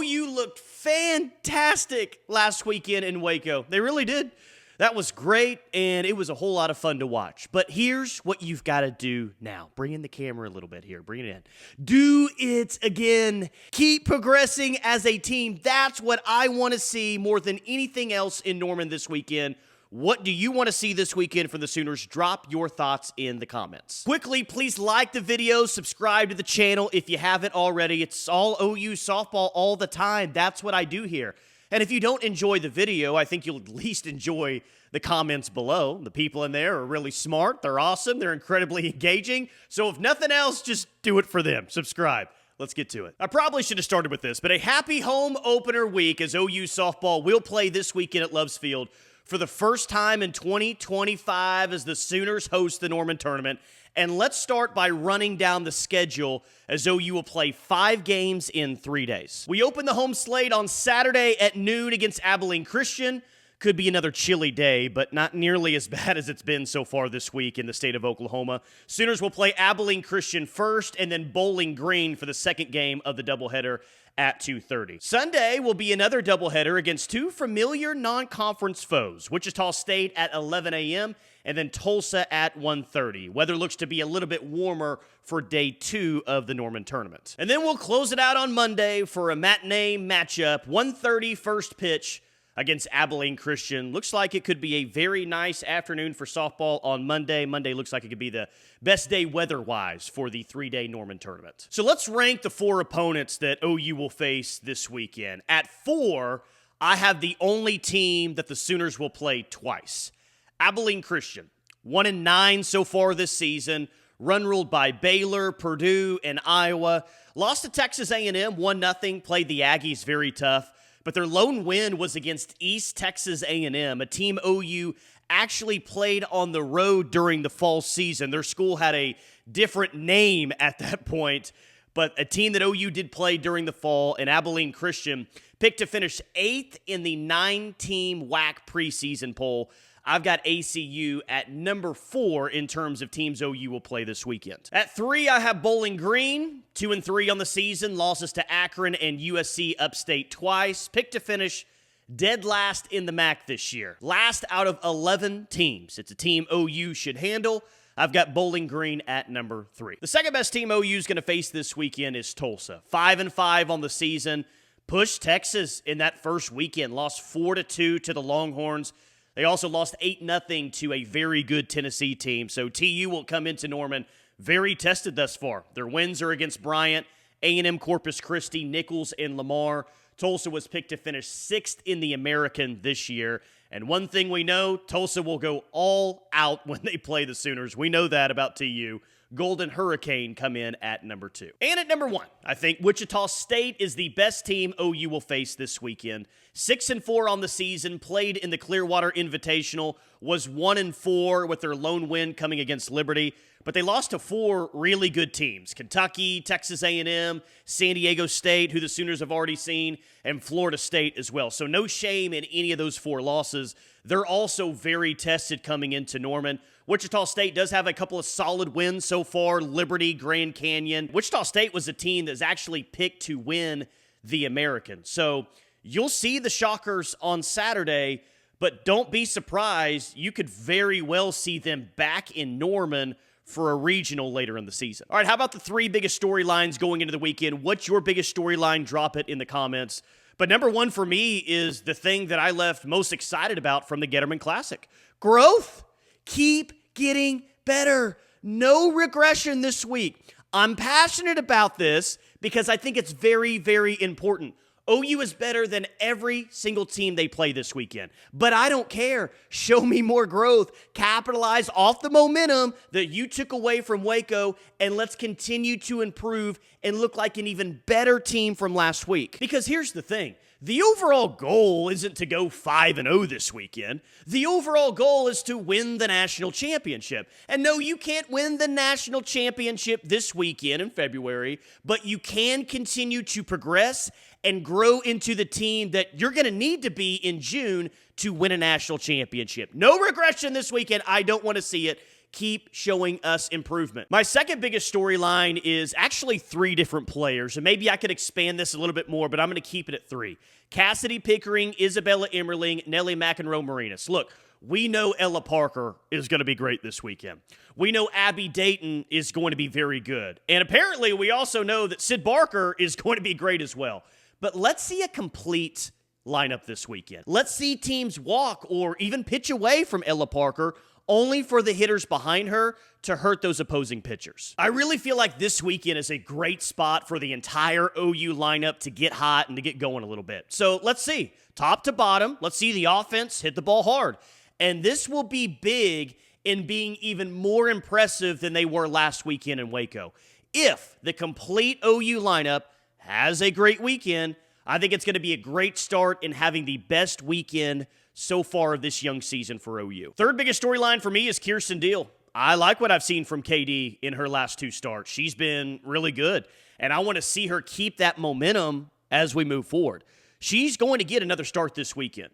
OU looked fantastic last weekend in Waco. They really did. That was great, and it was a whole lot of fun to watch. But here's what you've got to do now. Bring in the camera a little bit here. Bring it in. Do it again. Keep progressing as a team. That's what I want to see more than anything else in Norman this weekend. What do you want to see this weekend from the Sooners? Drop your thoughts in the comments. Quickly, please like the video, subscribe to the channel if you haven't already. It's all OU softball all the time. That's what I do here. And if you don't enjoy the video, I think you'll at least enjoy the comments below. The people in there are really smart. They're awesome. They're incredibly engaging. So if nothing else, just do it for them. Subscribe. Let's get to it. I probably should have started with this, but a happy home opener week as OU softball will play this weekend at Loves Field for the first time in 2025 as the Sooners host the Norman Tournament. And let's start by running down the schedule as OU will play 5 games in 3 days. We open the home slate on Saturday at noon against Abilene Christian. Could be another chilly day, but not nearly as bad as it's been so far this week in the state of Oklahoma. Sooners will play Abilene Christian first and then Bowling Green for the second game of the doubleheader at 2:30. Sunday will be another doubleheader against 2 familiar non-conference foes, Wichita State at 11 a.m. and then Tulsa at 1:30. Weather looks to be a little bit warmer for day 2 of the Norman Tournament. And then we'll close it out on Monday for a matinee matchup, 1:30 first pitch against Abilene Christian. Looks like it could be a very nice afternoon for softball on Monday. Monday looks like it could be the best day weather-wise for the 3-day Norman Tournament. So let's rank the 4 opponents that OU will face this weekend. At 4, I have the only team that the Sooners will play twice. Abilene Christian, 1-9 so far this season, run ruled by Baylor, Purdue, and Iowa. Lost to Texas A&M, 1-0, played the Aggies very tough. But their lone win was against East Texas A&M, a team OU actually played on the road during the fall season. Their school had a different name at that point, but a team that OU did play during the fall, and Abilene Christian picked to finish 8th in the 9-team WAC preseason poll. I've got ACU at number 4 in terms of teams OU will play this weekend. At 3, I have Bowling Green, 2-3 on the season, losses to Akron and USC Upstate twice, picked to finish dead last in the MAC this year. Last out of 11 teams. It's a team OU should handle. I've got Bowling Green at number 3. The second best team OU is going to face this weekend is Tulsa. 5-5 on the season, pushed Texas in that first weekend, lost 4-2 to the Longhorns. They also lost 8-0 to a very good Tennessee team. So TU will come into Norman very tested thus far. Their wins are against Bryant, A&M Corpus Christi, Nichols, and Lamar. Tulsa was picked to finish 6th in the American this year. And one thing we know, Tulsa will go all out when they play the Sooners. We know that about TU. Golden Hurricane come in at number 2. And at number 1, I think Wichita State is the best team OU will face this weekend. 6-4 on the season, played in the Clearwater Invitational, was 1-4 with their lone win coming against Liberty. But they lost to 4 really good teams: Kentucky, Texas A&M, San Diego State, who the Sooners have already seen, and Florida State as well. So no shame in any of those 4 losses. They're also very tested coming into Norman. Wichita State does have a couple of solid wins so far: Liberty, Grand Canyon. Wichita State was a team that's actually picked to win the American. So you'll see the Shockers on Saturday, but don't be surprised. You could very well see them back in Norman for a regional later in the season. All right, how about the 3 biggest storylines going into the weekend? What's your biggest storyline? Drop it in the comments. But number 1 for me is the thing that I left most excited about from the Getterman Classic: growth. Keep getting better. No regression this week. I'm passionate about this because I think it's very, very important. OU is better than every single team they play this weekend. But I don't care. Show me more growth. Capitalize off the momentum that you took away from Waco, and let's continue to improve and look like an even better team from last week. Because here's the thing. The overall goal isn't to go 5-0 this weekend. The overall goal is to win the national championship. And no, you can't win the national championship this weekend in February, but you can continue to progress and grow into the team that you're going to need to be in June to win a national championship. No regression this weekend. I don't want to see it. keep showing us improvement. My second biggest storyline is actually three different players, and maybe I could expand this a little bit more, but I'm going to keep it at three. Kasidi Pickering, Isabella Emerling, Nelly McEnroe-Marinas. Look, we know Ella Parker is going to be great this weekend. We know Abby Dayton is going to be very good. And apparently we also know that Sid Barker is going to be great as well. But let's see a complete lineup this weekend. Let's see teams walk or even pitch away from Ella Parker only for the hitters behind her to hurt those opposing pitchers. I really feel like this weekend is a great spot for the entire OU lineup to get hot and to get going a little bit. So let's see. Top to bottom, let's see the offense hit the ball hard. And this will be big in being even more impressive than they were last weekend in Waco. If the complete OU lineup has a great weekend, I think it's going to be a great start in having the best weekend so far of this young season for OU. Third biggest storyline for me is Kierston Deal. I like what I've seen from KD in her last two starts. She's been really good, and I want to see her keep that momentum as we move forward. She's going to get another start this weekend,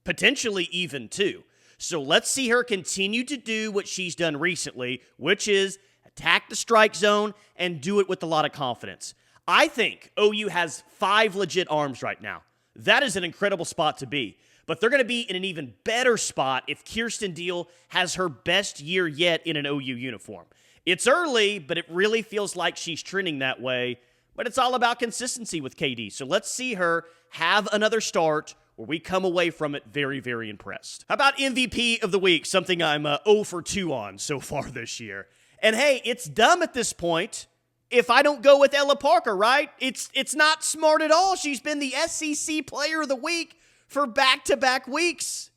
potentially even two. So let's see her continue to do what she's done recently, which is attack the strike zone and do it with a lot of confidence. I think OU has 5 legit arms right now. That is an incredible spot to be. But they're going to be in an even better spot if Kierston Deal has her best year yet in an OU uniform. It's early, but it really feels like she's trending that way. But it's all about consistency with KD. So let's see her have another start where we come away from it very, very impressed. How about MVP of the week? Something I'm 0 for 2 on so far this year. And hey, it's dumb at this point if I don't go with Ella Parker, right? It's not smart at all. She's been the SEC Player of the Week for back-to-back weeks.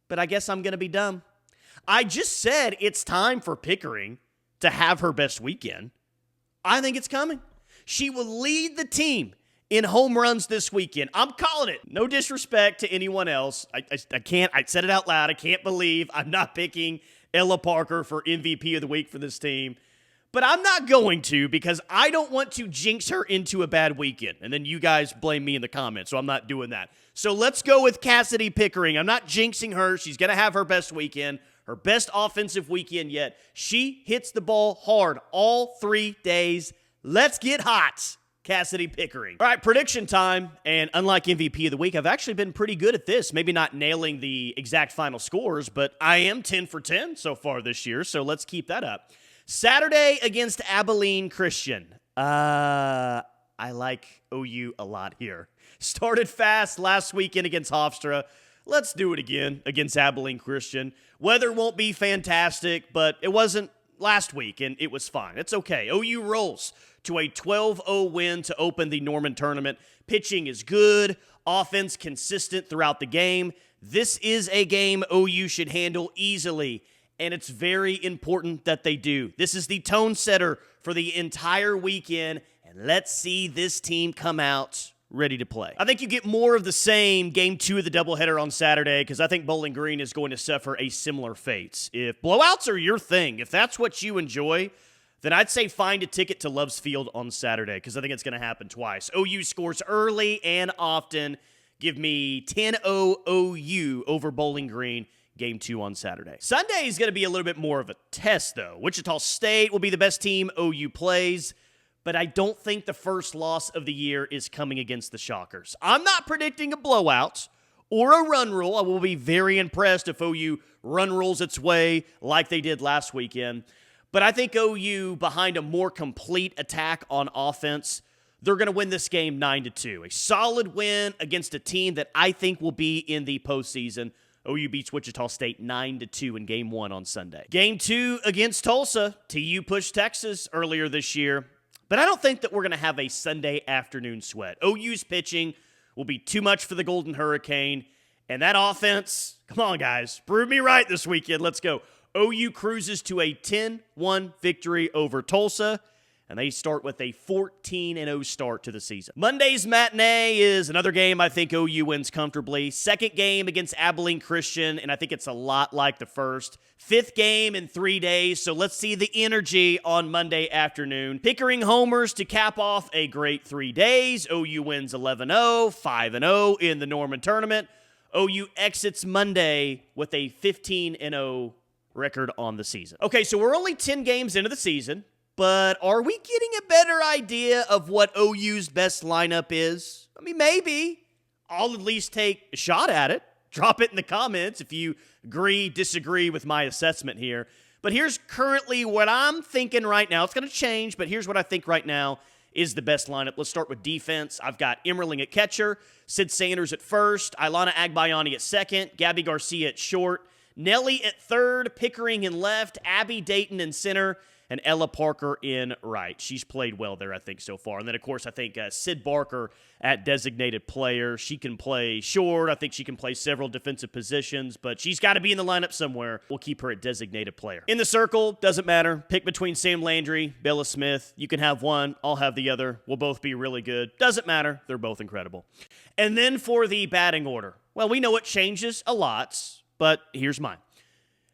But I guess I'm going to be dumb. I just said it's time for Pickering to have her best weekend. I think it's coming. She will lead the team in home runs this weekend. I'm calling it. No disrespect to anyone else. I can't. I said it out loud. I can't believe I'm not picking Ella Parker for MVP of the week for this team. But I'm not going to because I don't want to jinx her into a bad weekend. And then you guys blame me in the comments, so I'm not doing that. So let's go with Kasidi Pickering. I'm not jinxing her. She's going to have her best weekend, her best offensive weekend yet. She hits the ball hard all 3 days. Let's get hot, Kasidi Pickering. All right, prediction time. And unlike MVP of the week, I've actually been pretty good at this. Maybe not nailing the exact final scores, but I am 10 for 10 so far this year, so let's keep that up. Saturday against Abilene Christian. I like OU a lot here. Started fast last weekend against Hofstra. Let's do it again against Abilene Christian. Weather won't be fantastic, but it wasn't last week, and it was fine. It's okay. OU rolls to a 12-0 win to open the Norman tournament. Pitching is good. Offense consistent throughout the game. This is a game OU should handle easily, and it's very important that they do. This is the tone setter for the entire weekend, and let's see this team come out ready to play. I think you get more of the same game 2 of the doubleheader on Saturday because I think Bowling Green is going to suffer a similar fate. If blowouts are your thing, if that's what you enjoy, then I'd say find a ticket to Love's Field on Saturday because I think it's going to happen twice. OU scores early and often. Give me 10-0 OU over Bowling Green. Game 2 on Saturday. Sunday is going to be a little bit more of a test, though. Wichita State will be the best team OU plays, but I don't think the first loss of the year is coming against the Shockers. I'm not predicting a blowout or a run rule. I will be very impressed if OU run rules its way like they did last weekend. But I think OU, behind a more complete attack on offense, they're going to win this game 9-2. A solid win against a team that I think will be in the postseason. OU beats Wichita State 9-2 in Game 1 on Sunday. Game 2 against Tulsa. TU pushed Texas earlier this year. But I don't think that we're going to have a Sunday afternoon sweat. OU's pitching will be too much for the Golden Hurricane. And that offense, come on, guys. Prove me right this weekend. Let's go. OU cruises to a 10-1 victory over Tulsa. And they start with a 14-0 start to the season. Monday's matinee is another game I think OU wins comfortably. Second game against Abilene Christian, and I think it's a lot like the first. Fifth game in 3 days, so let's see the energy on Monday afternoon. Pickering homers to cap off a great 3 days. OU wins 11-0, 5-0 in the Norman tournament. OU exits Monday with a 15-0 record on the season. Okay, so we're only 10 games into the season, but are we getting a better idea of what OU's best lineup is? I mean, maybe. I'll at least take a shot at it. Drop it in the comments if you agree, disagree with my assessment here. But here's currently what I'm thinking right now. It's going to change, but here's what I think right now is the best lineup. Let's start with defense. I've got Emerling at catcher, Sid Sanders at first, Ilana Agbayani at second, Gabby Garcia at short, Nelly at third, Pickering in left, Abby Dayton in center, and Ella Parker in right. She's played well there, I think, so far. And then, of course, I think Sid Barker at designated player. She can play short. I think she can play several defensive positions, but she's got to be in the lineup somewhere. We'll keep her at designated player. In the circle, doesn't matter. Pick between Sam Landry, Bella Smith. You can have one. I'll have the other. We'll both be really good. Doesn't matter. They're both incredible. And then for the batting order. Well, we know it changes a lot, but here's mine.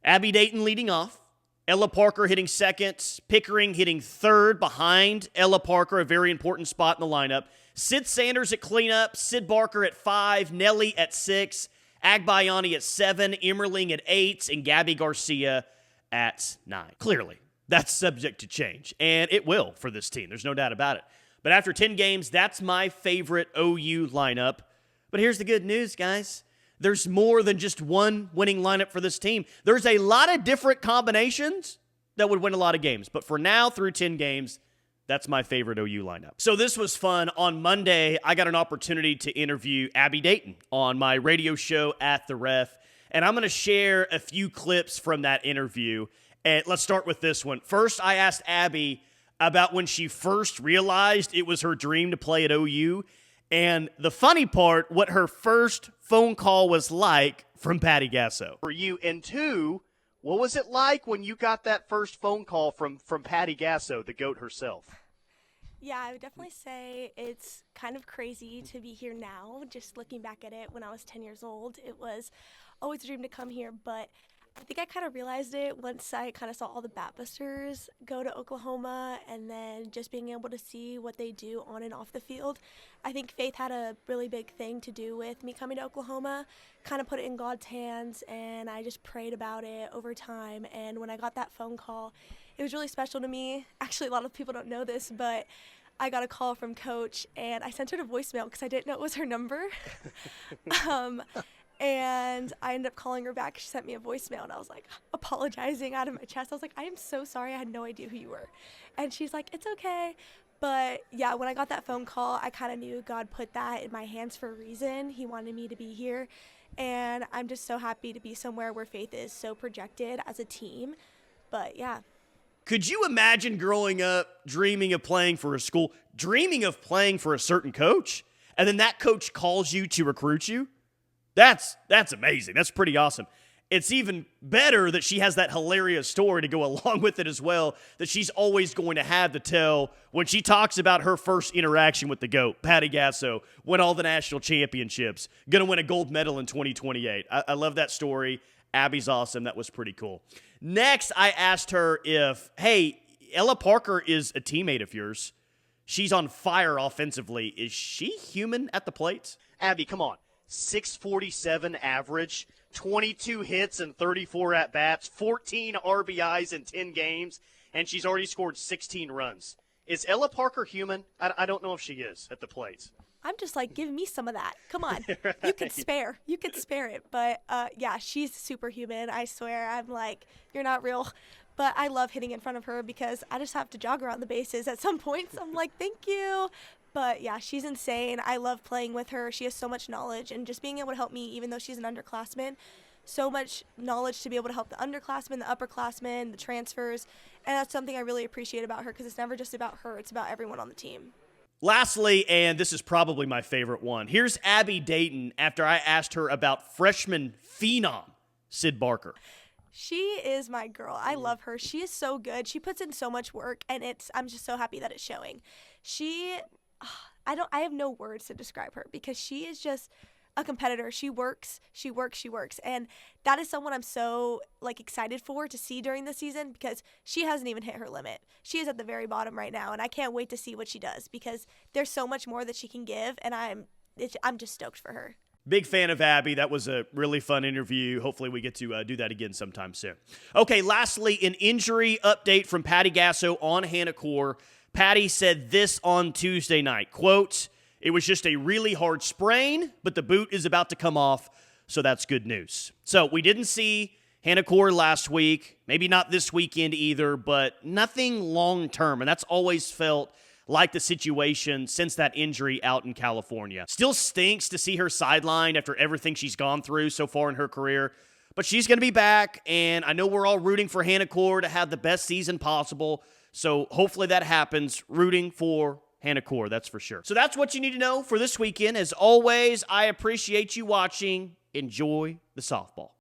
Abby Dayton leading off. Ella Parker hitting second, Pickering hitting third behind Ella Parker, a very important spot in the lineup. Sid Sanders at cleanup, Sid Barker at 5, Nelly at 6, Agbayani at 7, Emerling at 8, and Gabby Garcia at 9. Clearly, that's subject to change, and it will for this team. There's no doubt about it. But after 10 games, that's my favorite OU lineup. But here's the good news, guys. There's more than just one winning lineup for this team. There's a lot of different combinations that would win a lot of games. But for now, through 10 games, that's my favorite OU lineup. So this was fun. On Monday, I got an opportunity to interview Abby Dayton on my radio show At the Ref. And I'm going to share a few clips from that interview. And let's start with this one. First, I asked Abby about when she first realized it was her dream to play at OU. And the funny part, what her first phone call was like from Patty Gasso. For you, and two, what was it like when you got that first phone call from Patty Gasso, the GOAT herself? Yeah, I would definitely say it's kind of crazy to be here now. Just looking back at it when I was 10 years old, it was always a dream to come here, but I think I kind of realized it once I kind of saw all the Batbusters go to Oklahoma, and then just being able to see what they do on and off the field. I think faith had a really big thing to do with me coming to Oklahoma, kind of put it in God's hands, and I just prayed about it over time. And when I got that phone call, it was really special to me. Actually, a lot of people don't know this, but I got a call from Coach, and I sent her a voicemail because I didn't know it was her number. And I ended up calling her back. She sent me a voicemail, and I was like apologizing out of my chest. I was like, I am so sorry. I had no idea who you were. And she's like, it's okay. But yeah, when I got that phone call, I kind of knew God put that in my hands for a reason. He wanted me to be here. And I'm just so happy to be somewhere where faith is so projected as a team. But yeah. Could you imagine growing up dreaming of playing for a school, dreaming of playing for a certain coach, and then that coach calls you to recruit you? That's amazing. That's pretty awesome. It's even better that she has that hilarious story to go along with it as well, that she's always going to have to tell when she talks about her first interaction with the GOAT, Patty Gasso, won all the national championships, going to win a gold medal in 2028. I love that story. Abby's awesome. That was pretty cool. Next, I asked her if, hey, Ella Parker is a teammate of yours. She's on fire offensively. Is she human at the plate? Abby, come on. 647 average, 22 hits and 34 at-bats, 14 RBIs in 10 games, and she's already scored 16 runs. Is Ella Parker human? I don't know if she is at the plate. I'm just like, give me some of that. Come on. Right. You could spare it. But yeah, she's superhuman. I swear. I'm like, you're not real. But I love hitting in front of her because I just have to jog around the bases at some points. I'm like, thank you. But yeah, she's insane. I love playing with her. She has so much knowledge, and just being able to help me, even though she's an underclassman, so much knowledge to be able to help the underclassmen, the upperclassmen, the transfers. And that's something I really appreciate about her, because it's never just about her. It's about everyone on the team. Lastly, and this is probably my favorite one, here's Abby Dayton after I asked her about freshman phenom Sid Barker. She is my girl. I love her. She is so good. She puts in so much work, and I'm just so happy that it's showing. I have no words to describe her, because she is just a competitor. She works, and that is someone I'm so excited for to see during the season, because she hasn't even hit her limit. She is at the very bottom right now, and I can't wait to see what she does, because there's so much more that she can give, and I'm just stoked for her. Big fan of Abby. That was a really fun interview. Hopefully we get to do that again sometime soon. Okay, lastly, an injury update from Patty Gasso on Hannah Core. Patty said this on Tuesday night, quote, "It was just a really hard sprain, but the boot is about to come off, so that's good news." So we didn't see Hannah Core last week, maybe not this weekend either, but nothing long-term, and that's always felt like the situation since that injury out in California. Still stinks to see her sidelined after everything she's gone through so far in her career, but she's going to be back, and I know we're all rooting for Hannah Core to have the best season possible, so hopefully that happens. Rooting for Hannah Core, that's for sure. So that's what you need to know for this weekend. As always, I appreciate you watching. Enjoy the softball.